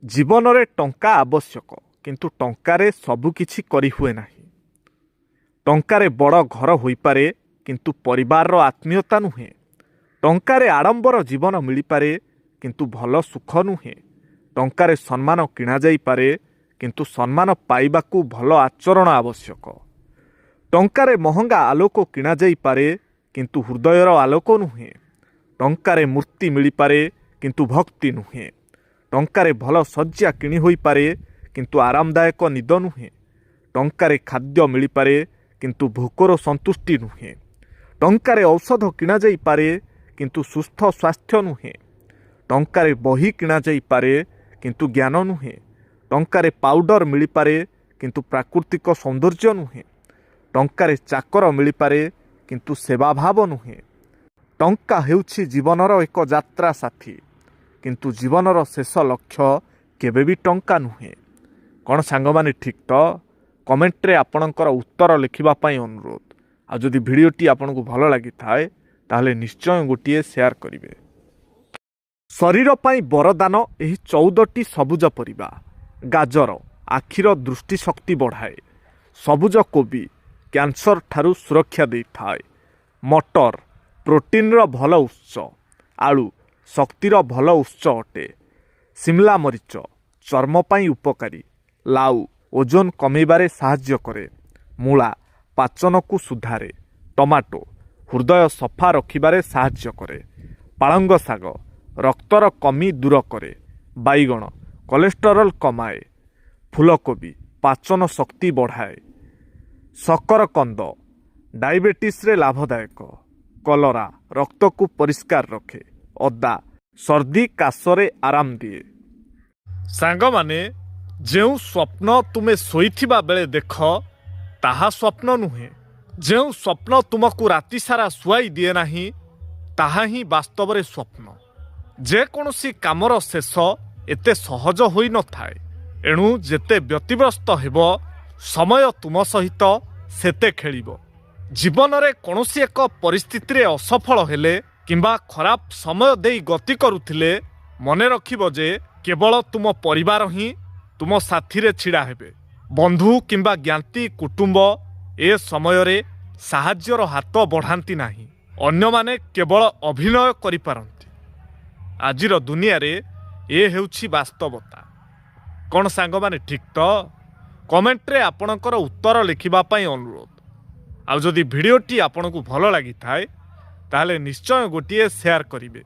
ଜୀବନରେ ଟଙ୍କା ଆବଶ୍ୟକ, କିନ୍ତୁ ଟଙ୍କାରେ ସବୁକିଛି କରିହୁଏ ନାହିଁ। ଟଙ୍କାରେ ବଡ଼ ଘର ହୋଇପାରେ, କିନ୍ତୁ ପରିବାରର ଆତ୍ମୀୟତା ନୁହେଁ। ଟଙ୍କାରେ ଆଡ଼ମ୍ବର ଜୀବନ ମିଳିପାରେ, କିନ୍ତୁ ଭଲ ସୁଖ ନୁହେଁ। ଟଙ୍କାରେ ସମ୍ମାନ କିଣାଯାଇପାରେ, କିନ୍ତୁ ସମ୍ମାନ ପାଇବାକୁ ଭଲ ଆଚରଣ ଆବଶ୍ୟକ। ଟଙ୍କାରେ ମହଙ୍ଗା ଆଲୋକ କିଣାଯାଇପାରେ, କିନ୍ତୁ ହୃଦୟର ଆଲୋକ ନୁହେଁ। ଟଙ୍କାରେ ମୂର୍ତ୍ତି ମିଳିପାରେ, କିନ୍ତୁ ଭକ୍ତି ନୁହେଁ। ଟଙ୍କାରେ ଭଲ ଶଯ୍ୟା କିଣି ହୋଇପାରେ, କିନ୍ତୁ ଆରାମଦାୟକ ନିଦ ନୁହେଁ। ଟଙ୍କାରେ ଖାଦ୍ୟ ମିଳିପାରେ, କିନ୍ତୁ ଭୋକର ସନ୍ତୁଷ୍ଟି ନୁହେଁ। ଟଙ୍କାରେ ଔଷଧ କିଣାଯାଇପାରେ, କିନ୍ତୁ ସୁସ୍ଥ ସ୍ୱାସ୍ଥ୍ୟ ନୁହେଁ। ଟଙ୍କାରେ ବହି କିଣାଯାଇପାରେ, କିନ୍ତୁ ଜ୍ଞାନ ନୁହେଁ। ଟଙ୍କାରେ ପାଉଡର ମିଳିପାରେ, କିନ୍ତୁ ପ୍ରାକୃତିକ ସୌନ୍ଦର୍ଯ୍ୟ ନୁହେଁ। ଟଙ୍କାରେ ଚାକର ମିଳିପାରେ, କିନ୍ତୁ ସେବାଭାବ ନୁହେଁ। ଟଙ୍କା ହେଉଛି ଜୀବନର ଏକ ଯାତ୍ରା ସାଥୀ, କିନ୍ତୁ ଜୀବନର ଶେଷ ଲକ୍ଷ୍ୟ କେବେ ବି ଟଙ୍କା ନୁହେଁ। କ'ଣ ସାଙ୍ଗମାନେ ଠିକ୍ ତ? କମେଣ୍ଟରେ ଆପଣଙ୍କର ଉତ୍ତର ଲେଖିବା ପାଇଁ ଅନୁରୋଧ। ଆଉ ଯଦି ଭିଡ଼ିଓଟି ଆପଣଙ୍କୁ ଭଲ ଲାଗିଥାଏ ତାହେଲେ ନିଶ୍ଚୟ ଗୋଟିଏ ସେୟାର କରିବେ। ଶରୀର ପାଇଁ ବରଦାନ ଏହି 14ଟି ସବୁଜ ପରିବା। ଗାଜର ଆଖିର ଦୃଷ୍ଟିଶକ୍ତି ବଢ଼ାଏ। ସବୁଜ କୋବି କ୍ୟାନ୍ସର ଠାରୁ ସୁରକ୍ଷା ଦେଇଥାଏ। ମଟର ପ୍ରୋଟିନ୍ର ଭଲ ଉତ୍ସ। ଆଳୁ ଶକ୍ତିର ଭଲ ଉତ୍ସ ଅଟେ। ସିମଲା ମରିଚ ଚର୍ମ ପାଇଁ ଉପକାରୀ। ଲାଉ ଓଜନ କମାଇବାରେ ସାହାଯ୍ୟ କରେ। ମୂଳା ପାଚନକୁ ସୁଧାରେ। ଟମାଟୋ ହୃଦୟ ସଫା ରଖିବାରେ ସାହାଯ୍ୟ କରେ। ପାଳଙ୍ଗ ଶାଗ ରକ୍ତର କମି ଦୂର କରେ। ବାଇଗଣ କୋଲେଷ୍ଟରଲ କମାଏ। ଫୁଲକୋବି ପାଚନ ଶକ୍ତି ବଢ଼ାଏ। ଶକରକନ୍ଦ ଡାଇବେଟିସ୍ରେ ଲାଭଦାୟକ। କଲରା ରକ୍ତକୁ ପରିଷ୍କାର ରଖେ। ଅଦା ସର୍ଦ୍ଦି କାଶରେ ଆରାମ ଦିଏ। ସାଙ୍ଗମାନେ, ଯେଉଁ ସ୍ୱପ୍ନ ତୁମେ ଶୋଇଥିବା ବେଳେ ଦେଖ ତାହା ସ୍ୱପ୍ନ ନୁହେଁ। ଯେଉଁ ସ୍ୱପ୍ନ ତୁମକୁ ରାତିସାରା ଶୁଆଇ ଦିଏ ନାହିଁ ତାହା ହିଁ ବାସ୍ତବରେ ସ୍ୱପ୍ନ। ଯେକୌଣସି କାମର ଶେଷ ଏତେ ସହଜ ହୋଇନଥାଏ। ଏଣୁ ଯେତେ ବ୍ୟତିବ୍ୟସ୍ତ ହେବ ସମୟ ତୁମ ସହିତ ସେତେ ଖେଳିବ। ଜୀବନରେ କୌଣସି ଏକ ପରିସ୍ଥିତିରେ ଅସଫଳ ହେଲେ କିମ୍ବା ଖରାପ ସମୟ ଦେଇ ଗତି କରୁଥିଲେ ମନେ ରଖିବ ଯେ କେବଳ ତୁମ ପରିବାର ହିଁ ତୁମ ସାଥିରେ ଛିଡ଼ା ହେବେ। ବନ୍ଧୁ କିମ୍ବା ଜ୍ଞାତି କୁଟୁମ୍ବ ଏ ସମୟରେ ସାହାଯ୍ୟର ହାତ ବଢ଼ାନ୍ତି ନାହିଁ। ଅନ୍ୟମାନେ କେବଳ ଅଭିନୟ କରିପାରନ୍ତି। ଆଜିର ଦୁନିଆରେ ଏ ହେଉଛି ବାସ୍ତବତା। କ'ଣ ସାଙ୍ଗମାନେ ଠିକ୍ ତ? କମେଣ୍ଟରେ ଆପଣଙ୍କର ଉତ୍ତର ଲେଖିବା ପାଇଁ ଅନୁରୋଧ। ଆଉ ଯଦି ଭିଡ଼ିଓଟି ଆପଣଙ୍କୁ ଭଲ ଲାଗିଥାଏ ତାହେଲେ ନିଶ୍ଚୟ ଗୋଟିଏ ସେୟାର କରିବେ।